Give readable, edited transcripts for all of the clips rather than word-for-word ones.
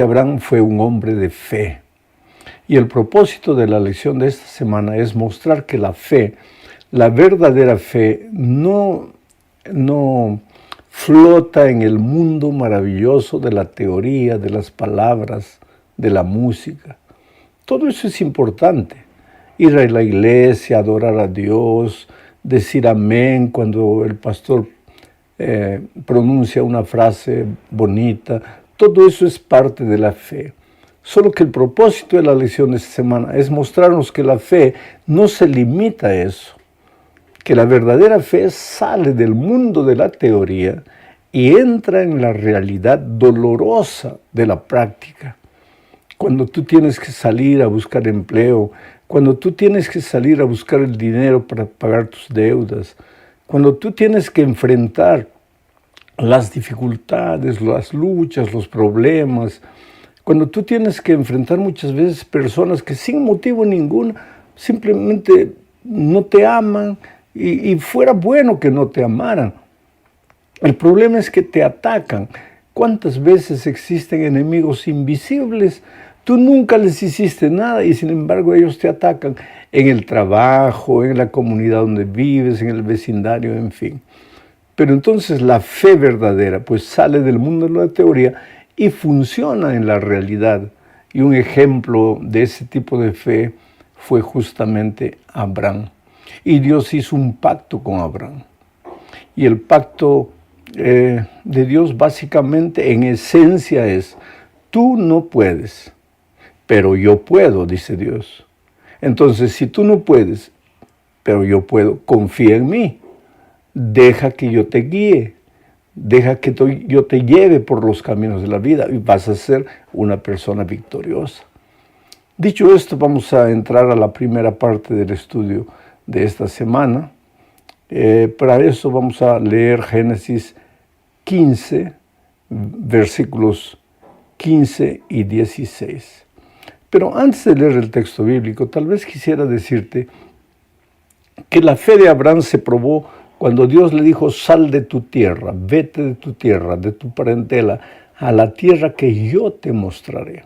Abraham fue un hombre de fe. Y el propósito de la lección de esta semana es mostrar que la fe, la verdadera fe, no flota en el mundo maravilloso de la teoría, de las palabras, de la música. Todo eso es importante. Ir a la iglesia, adorar a Dios, decir amén cuando el pastor pronuncia una frase bonita. Todo eso es parte de la fe. Solo que el propósito de la lección de esta semana es mostrarnos que la fe no se limita a eso. Que la verdadera fe sale del mundo de la teoría y entra en la realidad dolorosa de la práctica. Cuando tú tienes que salir a buscar empleo, cuando tú tienes que salir a buscar el dinero para pagar tus deudas, cuando tú tienes que enfrentar las dificultades, las luchas, los problemas, cuando tú tienes que enfrentar muchas veces personas que sin motivo ninguno simplemente no te aman y fuera bueno que no te amaran. El problema es que te atacan. ¿Cuántas veces existen enemigos invisibles? Tú nunca les hiciste nada y sin embargo ellos te atacan en el trabajo, en la comunidad donde vives, en el vecindario, en fin. Pero entonces la fe verdadera pues sale del mundo de la teoría y funciona en la realidad. Y un ejemplo de ese tipo de fe fue justamente Abraham. Y Dios hizo un pacto con Abraham. Y el pacto de Dios básicamente en esencia es, tú no puedes, pero yo puedo, dice Dios. Entonces, si tú no puedes, pero yo puedo, confía en mí. Deja que yo te guíe. Deja que yo te lleve por los caminos de la vida y vas a ser una persona victoriosa. Dicho esto, vamos a entrar a la primera parte del estudio de esta semana. Para eso vamos a leer Génesis 15, versículos 15 y 16. Pero antes de leer el texto bíblico, tal vez quisiera decirte que la fe de Abraham se probó cuando Dios le dijo, sal de tu tierra, vete de tu tierra, de tu parentela, a la tierra que yo te mostraré.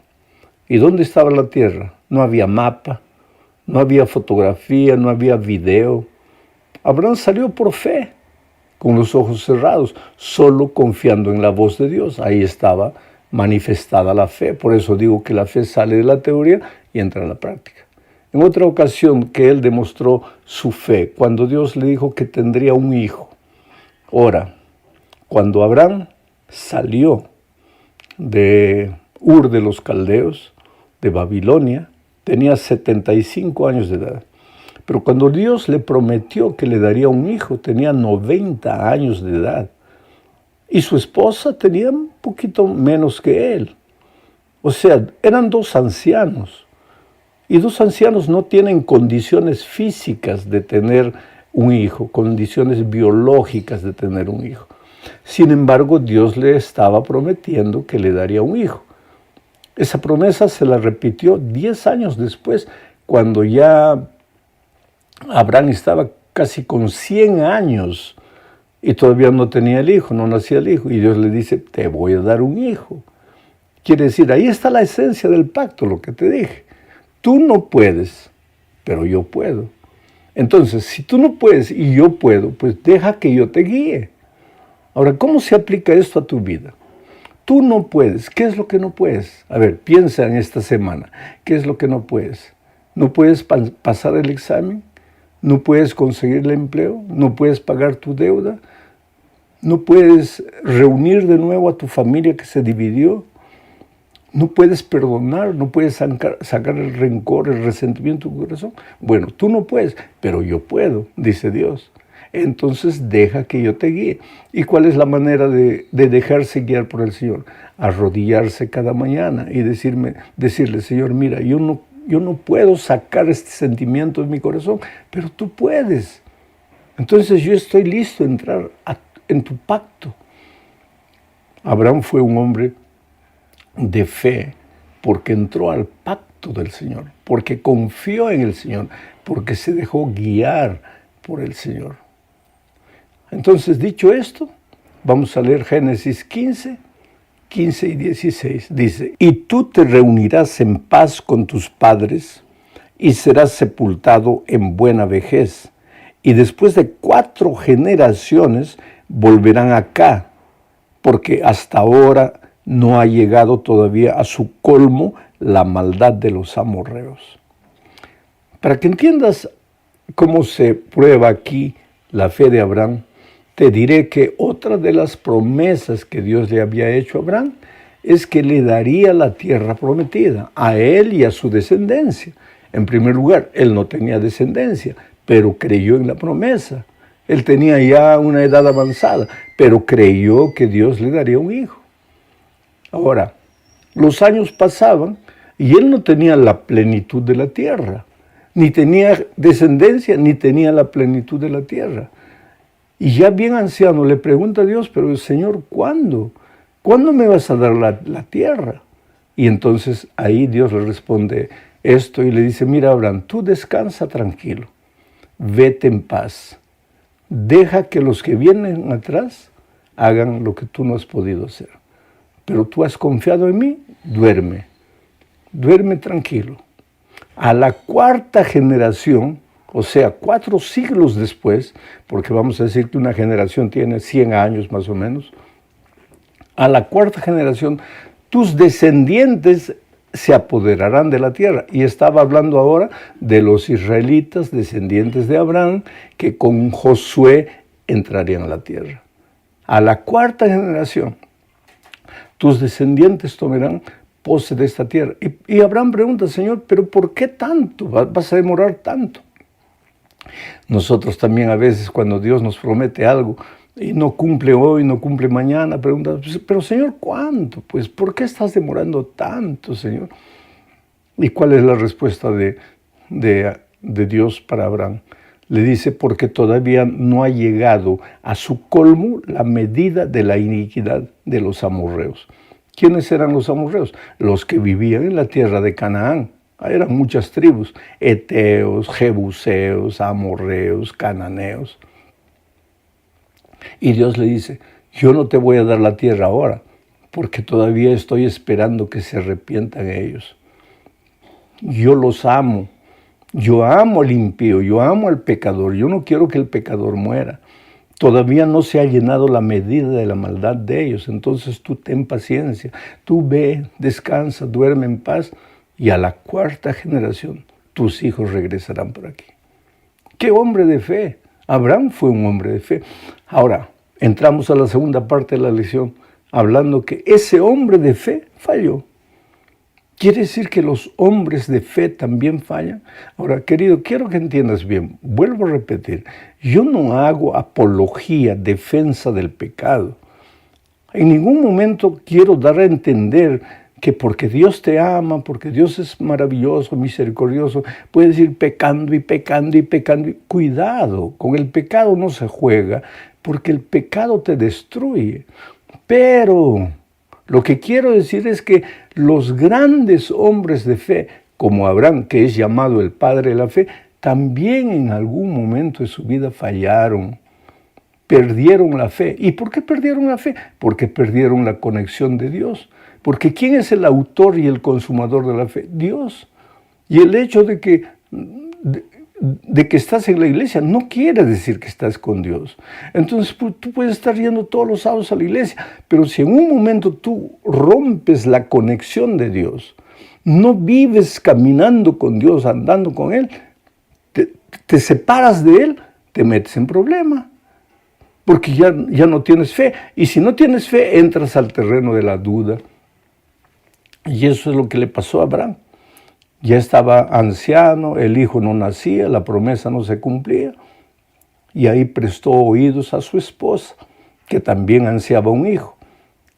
¿Y dónde estaba la tierra? No había mapa, no había fotografía, no había video. Abraham salió por fe, con los ojos cerrados, solo confiando en la voz de Dios. Ahí estaba manifestada la fe. Por eso digo que la fe sale de la teoría y entra en la práctica. En otra ocasión que él demostró su fe, cuando Dios le dijo que tendría un hijo. Ahora, cuando Abraham salió de Ur de los Caldeos, de Babilonia, tenía 75 años de edad. Pero cuando Dios le prometió que le daría un hijo, tenía 90 años de edad. Y su esposa tenía un poquito menos que él. O sea, eran dos ancianos. Y dos ancianos no tienen condiciones físicas de tener un hijo, condiciones biológicas de tener un hijo. Sin embargo, Dios le estaba prometiendo que le daría un hijo. Esa promesa se la repitió 10 años después, cuando ya Abraham estaba casi con 100 años y todavía no tenía el hijo, no nacía el hijo. Y Dios le dice, te voy a dar un hijo. Quiere decir, ahí está la esencia del pacto, lo que te dije. Tú no puedes, pero yo puedo. Entonces, si tú no puedes y yo puedo, pues deja que yo te guíe. Ahora, ¿cómo se aplica esto a tu vida? Tú no puedes. ¿Qué es lo que no puedes? A ver, piensa en esta semana. ¿Qué es lo que no puedes? ¿No puedes pasar el examen? ¿No puedes conseguir el empleo? ¿No puedes pagar tu deuda? ¿No puedes reunir de nuevo a tu familia que se dividió? ¿No puedes perdonar? ¿No puedes sacar el rencor, el resentimiento de tu corazón? Bueno, tú no puedes, pero yo puedo, dice Dios. Entonces deja que yo te guíe. ¿Y cuál es la manera de dejarse guiar por el Señor? Arrodillarse cada mañana y decirle, Señor, mira, yo no puedo sacar este sentimiento de mi corazón, pero tú puedes. Entonces yo estoy listo a entrar en tu pacto. Abraham fue un hombre de fe, porque entró al pacto del Señor, porque confió en el Señor, porque se dejó guiar por el Señor. Entonces, dicho esto, vamos a leer Génesis 15, 15 y 16, dice, y tú te reunirás en paz con tus padres y serás sepultado en buena vejez. Y después de 4 generaciones volverán acá, porque hasta ahora no ha llegado todavía a su colmo la maldad de los amorreos. Para que entiendas cómo se prueba aquí la fe de Abraham, te diré que otra de las promesas que Dios le había hecho a Abraham es que le daría la tierra prometida a él y a su descendencia. En primer lugar, él no tenía descendencia, pero creyó en la promesa. Él tenía ya una edad avanzada, pero creyó que Dios le daría un hijo. Ahora, los años pasaban y él no tenía la plenitud de la tierra, ni tenía descendencia, ni tenía la plenitud de la tierra. Y ya bien anciano le pregunta a Dios, pero Señor, ¿cuándo? ¿Cuándo me vas a dar la tierra? Y entonces ahí Dios le responde esto y le dice, mira Abraham, tú descansa tranquilo, vete en paz, deja que los que vienen atrás hagan lo que tú no has podido hacer. Pero tú has confiado en mí, duerme tranquilo. A la 4ª generación, o sea, 4 siglos después, porque vamos a decir que una generación tiene 100 años más o menos, a la 4ª generación, tus descendientes se apoderarán de la tierra. Y estaba hablando ahora de los israelitas, descendientes de Abraham, que con Josué entrarían a la tierra. A la 4ª generación, tus descendientes tomarán pose de esta tierra. Y Abraham pregunta, Señor, ¿pero por qué tanto? ¿Vas a demorar tanto? Nosotros también a veces cuando Dios nos promete algo y no cumple hoy, no cumple mañana, pregunta, pero Señor, ¿cuánto? Pues, ¿por qué estás demorando tanto, Señor? ¿Y cuál es la respuesta de Dios para Abraham? Le dice, porque todavía no ha llegado a su colmo la medida de la iniquidad de los amorreos. ¿Quiénes eran los amorreos? Los que vivían en la tierra de Canaán. Eran muchas tribus, eteos, jebuseos, amorreos, cananeos. Y Dios le dice, yo no te voy a dar la tierra ahora, porque todavía estoy esperando que se arrepientan ellos. Yo los amo, yo amo al impío, yo amo al pecador, yo no quiero que el pecador muera. Todavía no se ha llenado la medida de la maldad de ellos, entonces tú ten paciencia, tú ve, descansa, duerme en paz, y a la 4ª generación tus hijos regresarán por aquí. ¡Qué hombre de fe! Abraham fue un hombre de fe. Ahora, entramos a la segunda parte de la lección, hablando que ese hombre de fe falló. ¿Quiere decir que los hombres de fe también fallan? Ahora, querido, quiero que entiendas bien. Vuelvo a repetir, yo no hago apología, defensa del pecado. En ningún momento quiero dar a entender que porque Dios te ama, porque Dios es maravilloso, misericordioso, puedes ir pecando y pecando y pecando. Cuidado, con el pecado no se juega, porque el pecado te destruye. Pero lo que quiero decir es que los grandes hombres de fe, como Abraham, que es llamado el padre de la fe, también en algún momento de su vida fallaron, perdieron la fe. ¿Y por qué perdieron la fe? Porque perdieron la conexión de Dios. Porque ¿quién es el autor y el consumador de la fe? Dios. Y el hecho de que estás en la iglesia no quiere decir que estás con Dios. Entonces tú puedes estar yendo todos los sábados a la iglesia, pero si en un momento tú rompes la conexión de Dios, no vives caminando con Dios, andando con Él, te separas de Él, te metes en problema. Porque ya no tienes fe. Y si no tienes fe, entras al terreno de la duda. Y eso es lo que le pasó a Abraham. Ya estaba anciano, el hijo no nacía, la promesa no se cumplía. Y ahí prestó oídos a su esposa, que también ansiaba un hijo,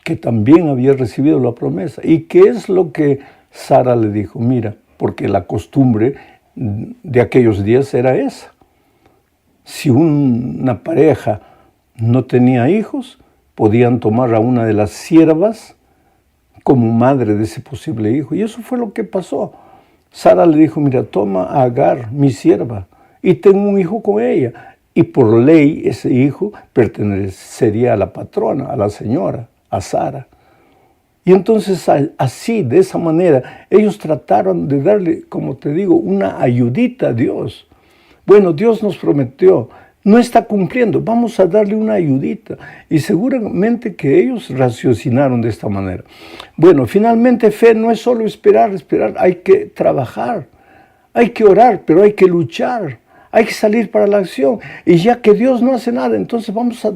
que también había recibido la promesa. ¿Y qué es lo que Sara le dijo? Mira, porque la costumbre de aquellos días era esa. Si una pareja no tenía hijos, podían tomar a una de las siervas como madre de ese posible hijo. Y eso fue lo que pasó. Sara le dijo, mira, toma a Agar, mi sierva, y tengo un hijo con ella. Y por ley ese hijo pertenecería a la patrona, a la señora, a Sara. Y entonces así, de esa manera, ellos trataron de darle, como te digo, una ayudita a Dios. Bueno, Dios nos prometió, no está cumpliendo, vamos a darle una ayudita. Y seguramente que ellos raciocinaron de esta manera. Bueno, finalmente fe no es solo esperar, hay que trabajar, hay que orar, pero hay que luchar, hay que salir para la acción. Y ya que Dios no hace nada, entonces vamos a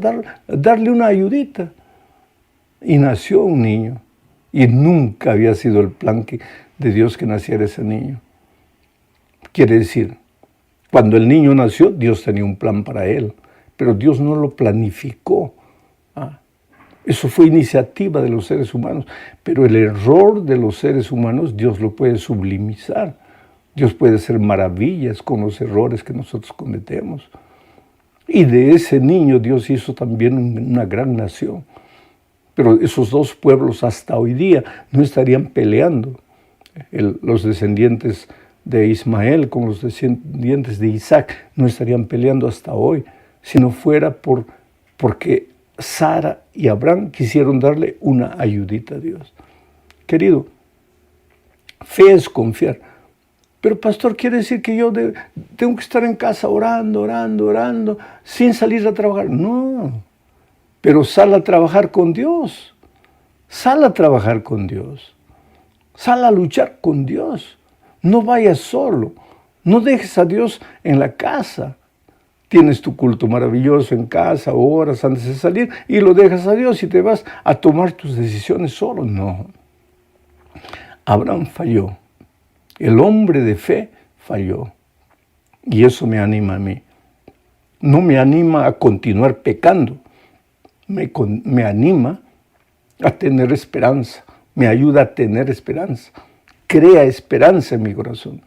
darle una ayudita. Y nació un niño. Y nunca había sido el plan de Dios que naciera ese niño. Quiere decir, cuando el niño nació, Dios tenía un plan para él, pero Dios no lo planificó. Eso fue iniciativa de los seres humanos, pero el error de los seres humanos Dios lo puede sublimizar. Dios puede hacer maravillas con los errores que nosotros cometemos. Y de ese niño Dios hizo también una gran nación. Pero esos dos pueblos hasta hoy día no estarían peleando. Los descendientes de Ismael con los descendientes de Isaac no estarían peleando hasta hoy, si no fuera porque Sara y Abraham quisieron darle una ayudita a Dios. Querido, fe es confiar. Pero pastor, quiere decir que yo tengo que estar en casa orando, sin salir a trabajar. No, pero sal a trabajar con Dios. Sal a trabajar con Dios. Sal a luchar con Dios. No vayas solo. No dejes a Dios en la casa. Tienes tu culto maravilloso en casa, horas antes de salir, y lo dejas a Dios y te vas a tomar tus decisiones solo. No. Abraham falló. El hombre de fe falló. Y eso me anima a mí. No me anima a continuar pecando. Me anima a tener esperanza. Me ayuda a tener esperanza. Crea esperanza en mi corazón.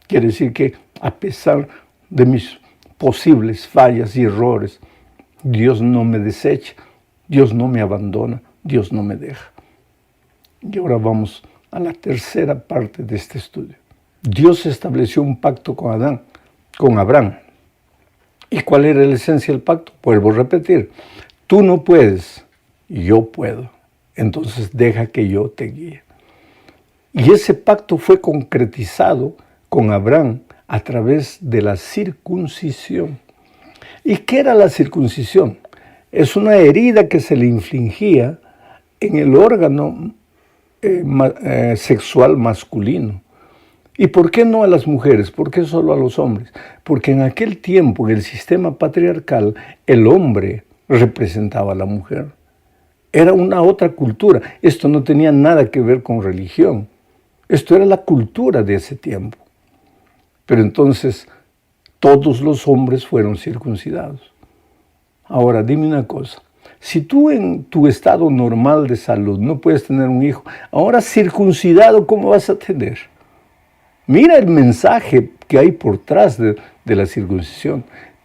Quiere decir que a pesar de mis posibles fallas y errores, Dios no me desecha, Dios no me abandona, Dios no me deja. Y ahora vamos a la tercera parte de este estudio. Dios estableció un pacto con Abraham. ¿Y cuál era la esencia del pacto? Vuelvo a repetir, tú no puedes, yo puedo. Entonces deja que yo te guíe. Y ese pacto fue concretizado con Abraham a través de la circuncisión. ¿Y qué era la circuncisión? Es una herida que se le infligía en el órgano sexual masculino. ¿Y por qué no a las mujeres? ¿Por qué solo a los hombres? Porque en aquel tiempo, en el sistema patriarcal, el hombre representaba a la mujer. Era una otra cultura. Esto no tenía nada que ver con religión. Esto era la cultura de ese tiempo. Pero entonces, todos los hombres fueron circuncidados. Ahora, dime una cosa. Si tú en tu estado normal de salud no puedes tener un hijo, ahora circuncidado, ¿cómo vas a tener? Mira el mensaje que hay por detrás de la circuncisión.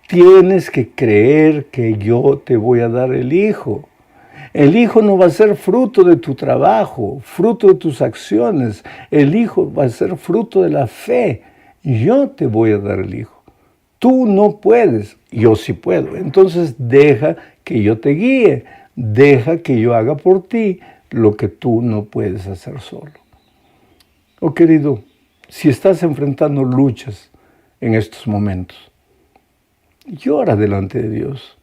Tienes que creer que yo te voy a dar el hijo. El hijo no va a ser fruto de tu trabajo, fruto de tus acciones. El hijo va a ser fruto de la fe. Yo te voy a dar el hijo. Tú no puedes, yo sí puedo. Entonces deja que yo te guíe. Deja que yo haga por ti lo que tú no puedes hacer solo. Oh querido, si estás enfrentando luchas en estos momentos, llora delante de Dios.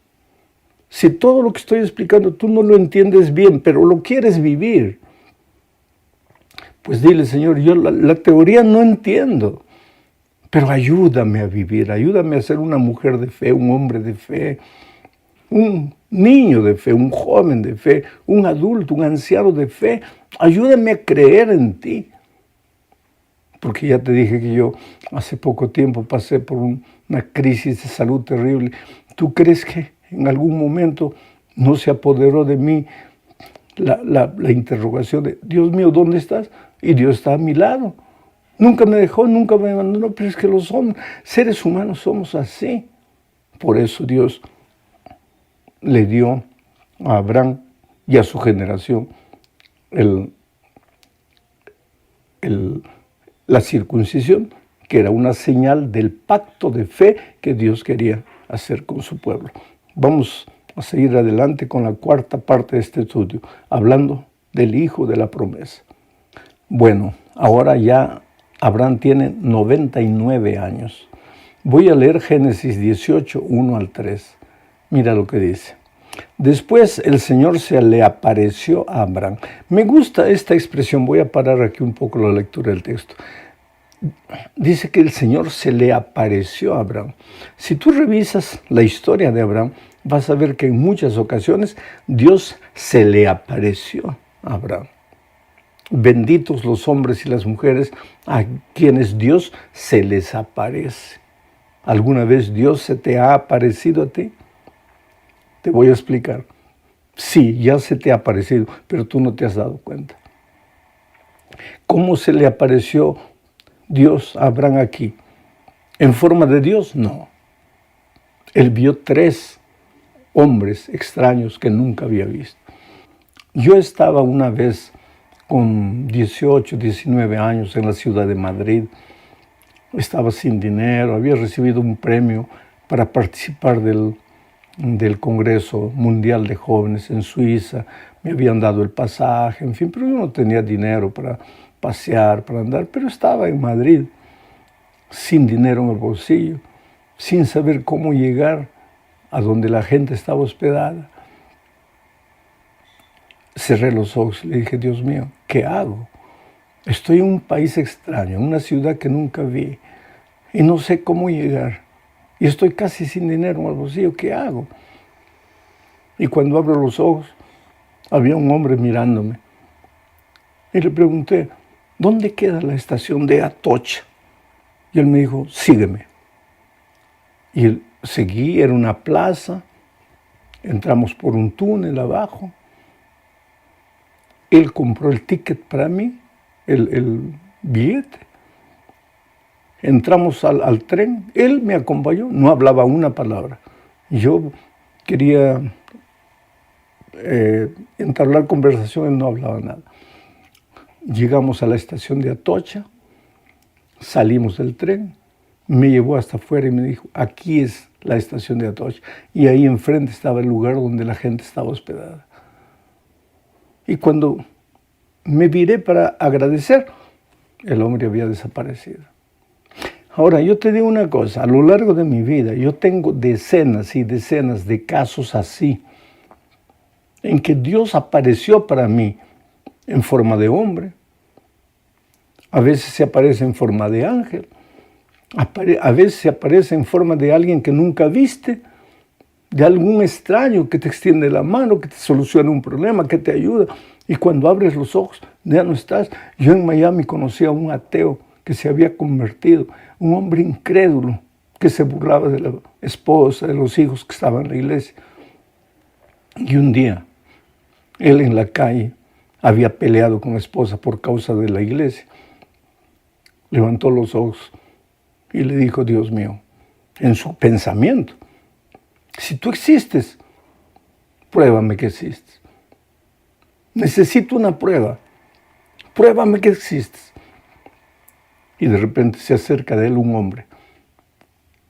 Si todo lo que estoy explicando tú no lo entiendes bien, pero lo quieres vivir, pues dile, Señor, yo la teoría no entiendo, pero ayúdame a vivir, ayúdame a ser una mujer de fe, un hombre de fe, un niño de fe, un joven de fe, un adulto, un anciano de fe. Ayúdame a creer en ti. Porque ya te dije que yo hace poco tiempo pasé por una crisis de salud terrible. ¿Tú crees que en algún momento no se apoderó de mí la interrogación de, Dios mío, ¿dónde estás? Y Dios está a mi lado. Nunca me dejó, nunca me abandonó, pero es que los seres humanos somos así. Por eso Dios le dio a Abraham y a su generación la circuncisión, que era una señal del pacto de fe que Dios quería hacer con su pueblo. Vamos a seguir adelante con la cuarta parte de este estudio, hablando del hijo de la promesa. Bueno, ahora ya Abraham tiene 99 años. Voy a leer Génesis 18, 1 al 3. Mira lo que dice. Después el Señor se le apareció a Abraham. Me gusta esta expresión, voy a parar aquí un poco la lectura del texto. Dice que el Señor se le apareció a Abraham. Si tú revisas la historia de Abraham, vas a ver que en muchas ocasiones Dios se le apareció a Abraham. Benditos los hombres y las mujeres a quienes Dios se les aparece. ¿Alguna vez Dios se te ha aparecido a ti? Te voy a explicar. Sí, ya se te ha aparecido, pero tú no te has dado cuenta. ¿Cómo se le apareció Dios a Abraham aquí? ¿En forma de Dios? No. Él vio 3 hombres extraños que nunca había visto. Yo estaba una vez con 18, 19 años en la ciudad de Madrid. Estaba sin dinero, había recibido un premio para participar del Congreso Mundial de Jóvenes en Suiza. Me habían dado el pasaje, en fin, pero yo no tenía dinero para pasear, para andar, pero estaba en Madrid, sin dinero en el bolsillo, sin saber cómo llegar a donde la gente estaba hospedada. Cerré los ojos y le dije, Dios mío, ¿qué hago? Estoy en un país extraño, en una ciudad que nunca vi, y no sé cómo llegar. Y estoy casi sin dinero en el bolsillo, ¿qué hago? Y cuando abro los ojos, había un hombre mirándome. Y le pregunté, ¿dónde queda la estación de Atocha? Y él me dijo, sígueme. Y seguí, era una plaza, entramos por un túnel abajo. Él compró el ticket para mí, el billete. Entramos al tren, él me acompañó, no hablaba una palabra. Yo quería entablar conversación, él no hablaba nada. Llegamos a la estación de Atocha, salimos del tren, me llevó hasta afuera y me dijo, aquí es la estación de Atocha. Y ahí enfrente estaba el lugar donde la gente estaba hospedada. Y cuando me viré para agradecer, el hombre había desaparecido. Ahora, yo te digo una cosa, a lo largo de mi vida yo tengo decenas y decenas de casos así, en que Dios apareció para mí en forma de hombre, a veces se aparece en forma de ángel, a veces se aparece en forma de alguien que nunca viste, de algún extraño que te extiende la mano, que te soluciona un problema, que te ayuda. Y cuando abres los ojos, ya no estás. Yo en Miami conocí a un ateo que se había convertido, un hombre incrédulo, que se burlaba de la esposa, de los hijos que estaban en la iglesia. Y un día, él en la calle había peleado con la esposa por causa de la iglesia. Levantó los ojos y le dijo, Dios mío, en su pensamiento, si tú existes, pruébame que existes. Necesito una prueba. Pruébame que existes. Y de repente se acerca de él un hombre.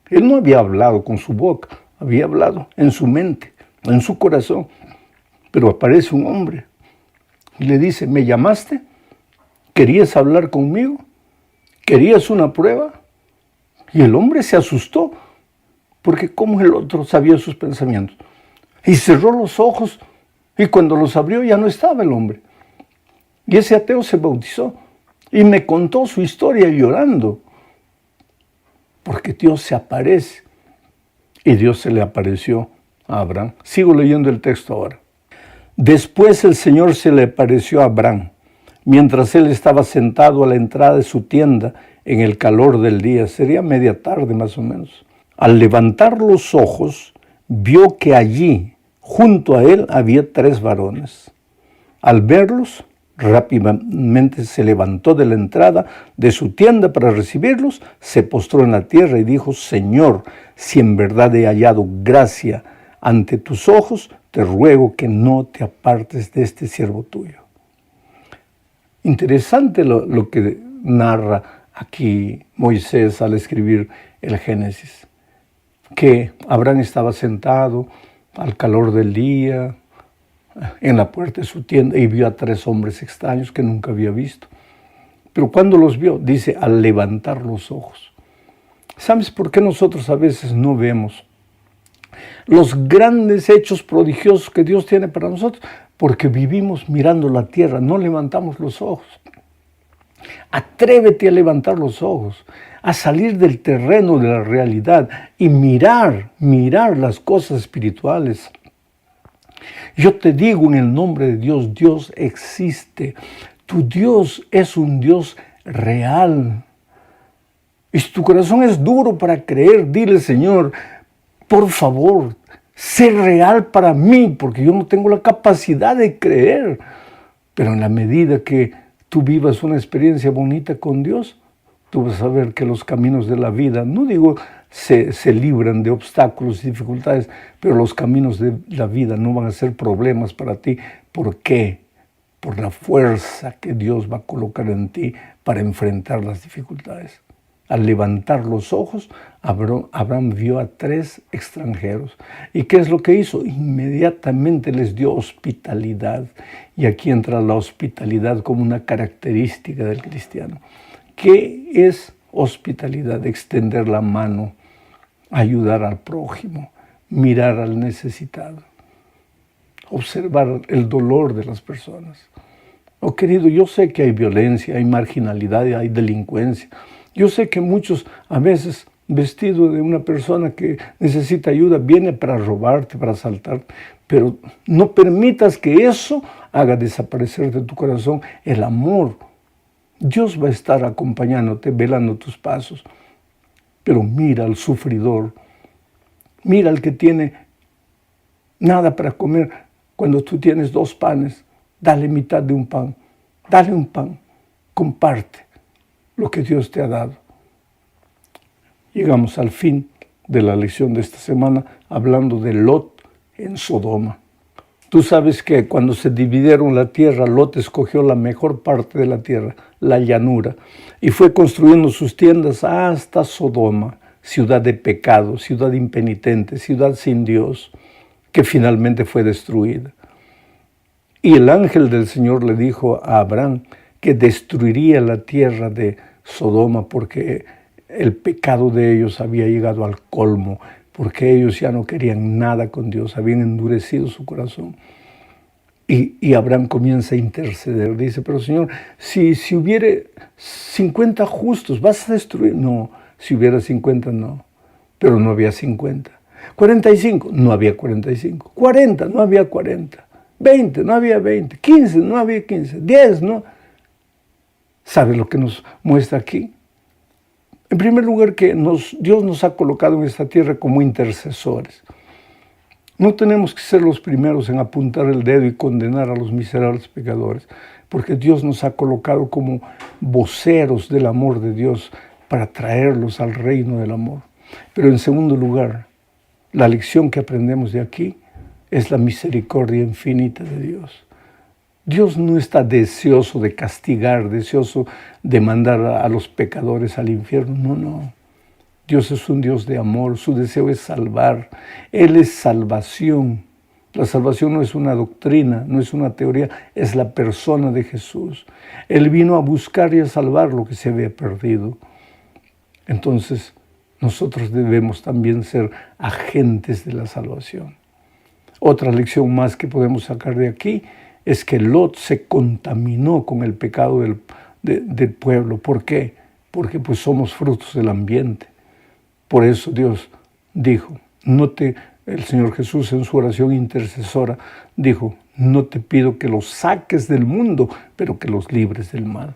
Él no había hablado con su boca, había hablado en su mente, en su corazón. Pero aparece un hombre y le dice, ¿me llamaste? ¿Querías hablar conmigo? ¿Querías una prueba? Y el hombre se asustó, porque como el otro sabía sus pensamientos. Y cerró los ojos, y cuando los abrió ya no estaba el hombre. Y ese ateo se bautizó, y me contó su historia llorando, porque Dios se aparece, y Dios se le apareció a Abraham. Sigo leyendo el texto ahora. Después el Señor se le apareció a Abraham, mientras él estaba sentado a la entrada de su tienda en el calor del día, sería media tarde más o menos. Al levantar los ojos, vio que allí, junto a él, había 3 varones. Al verlos, rápidamente se levantó de la entrada de su tienda para recibirlos, se postró en la tierra y dijo, Señor, si en verdad he hallado gracia ante tus ojos, te ruego que no te apartes de este siervo tuyo. Interesante lo que narra aquí Moisés al escribir el Génesis. Que Abraham estaba sentado al calor del día, en la puerta de su tienda y vio a 3 hombres extraños que nunca había visto. Pero cuando los vio, dice, al levantar los ojos. ¿Sabes por qué nosotros a veces no vemos los grandes hechos prodigiosos que Dios tiene para nosotros? Porque vivimos mirando la tierra, no levantamos los ojos. Atrévete a levantar los ojos, a salir del terreno de la realidad y mirar las cosas espirituales. Yo te digo en el nombre de Dios, Dios existe. Tu Dios es un Dios real. Y si tu corazón es duro para creer, dile, Señor, por favor, sé real para mí, porque yo no tengo la capacidad de creer. Pero en la medida que tú vivas una experiencia bonita con Dios, tú vas a ver que los caminos de la vida, no digo se libran de obstáculos y dificultades, pero los caminos de la vida no van a ser problemas para ti. ¿Por qué? Por la fuerza que Dios va a colocar en ti para enfrentar las dificultades. Al levantar los ojos, Abraham vio a 3 extranjeros. ¿Y qué es lo que hizo? Inmediatamente les dio hospitalidad. Y aquí entra la hospitalidad como una característica del cristiano. ¿Qué es hospitalidad? Extender la mano, ayudar al prójimo, mirar al necesitado, observar el dolor de las personas. Oh, querido, yo sé que hay violencia, hay marginalidad, hay delincuencia. Yo sé que muchos, a veces, vestido de una persona que necesita ayuda, viene para robarte, para asaltarte. Pero no permitas que eso haga desaparecer de tu corazón el amor. Dios va a estar acompañándote, velando tus pasos. Pero mira al sufridor, mira al que tiene nada para comer. Cuando tú tienes 2 panes, dale mitad de un pan. Dale un pan, comparte lo que Dios te ha dado. Llegamos al fin de la lección de esta semana hablando de Lot en Sodoma. Tú sabes que cuando se dividieron la tierra, Lot escogió la mejor parte de la tierra, la llanura, y fue construyendo sus tiendas hasta Sodoma, ciudad de pecado, ciudad impenitente, ciudad sin Dios, que finalmente fue destruida. Y el ángel del Señor le dijo a Abraham que destruiría la tierra de Sodoma porque el pecado de ellos había llegado al colmo, porque ellos ya no querían nada con Dios, habían endurecido su corazón. Y Abraham comienza a interceder, dice, pero Señor, si hubiere 50 justos, ¿vas a destruir? No, si hubiera 50, no, pero no había 50. 45, no había 45. 40, no había 40. 20, no había 20. 15, no había 15. 10, no. ¿Sabe lo que nos muestra aquí? En primer lugar, que Dios nos ha colocado en esta tierra como intercesores. No tenemos que ser los primeros en apuntar el dedo y condenar a los miserables pecadores, porque Dios nos ha colocado como voceros del amor de Dios para traerlos al reino del amor. Pero en segundo lugar, la lección que aprendemos de aquí es la misericordia infinita de Dios. Dios no está deseoso de castigar, deseoso de mandar a los pecadores al infierno. No. Dios es un Dios de amor, su deseo es salvar. Él es salvación. La salvación no es una doctrina, no es una teoría, es la persona de Jesús. Él vino a buscar y a salvar lo que se había perdido. Entonces, nosotros debemos también ser agentes de la salvación. Otra lección más que podemos sacar de aquí es que Lot se contaminó con el pecado del pueblo. ¿Por qué? Porque pues somos frutos del ambiente. Por eso Dios dijo, el Señor Jesús en su oración intercesora dijo, no te pido que los saques del mundo, pero que los libres del mal.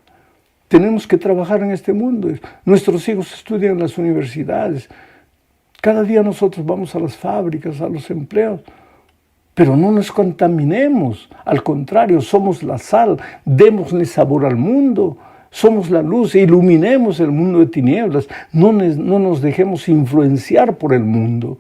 Tenemos que trabajar en este mundo. Nuestros hijos estudian en las universidades. Cada día nosotros vamos a las fábricas, a los empleos. Pero no nos contaminemos, al contrario, somos la sal, démosle sabor al mundo, somos la luz, iluminemos el mundo de tinieblas, no nos dejemos influenciar por el mundo.